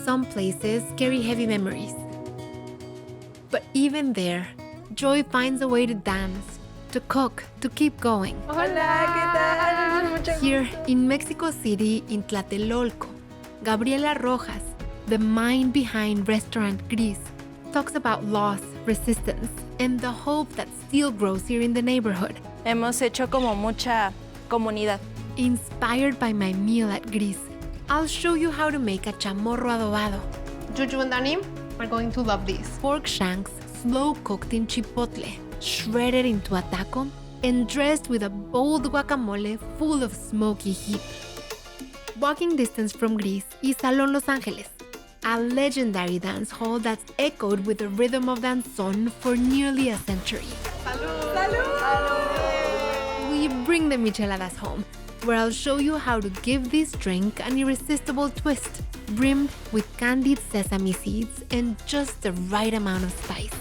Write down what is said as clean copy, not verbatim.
some places carry heavy memories. But even there, joy finds a way to dance, to cook, to keep going. Hola, ¿qué tal? Mucho gusto. Here in Mexico City, in Tlatelolco, Gabriela Rojas, the mind behind restaurant Gris, talks about loss, resistance, and the hope that still grows here in the neighborhood. Hemos hecho como mucha comunidad. Inspired by my meal at Gris, I'll show you how to make a chamorro adobado. Juju and Dani are going to love these. Pork shanks slow cooked in chipotle, shredded into a taco, and dressed with a bold guacamole full of smoky heat. Walking distance from Gris is Salón Los Ángeles, a legendary dance hall that's echoed with the rhythm of danzón for nearly a century. Salud! Salud! We bring the micheladas home, where I'll show you how to give this drink an irresistible twist, brimmed with candied sesame seeds and just the right amount of spice.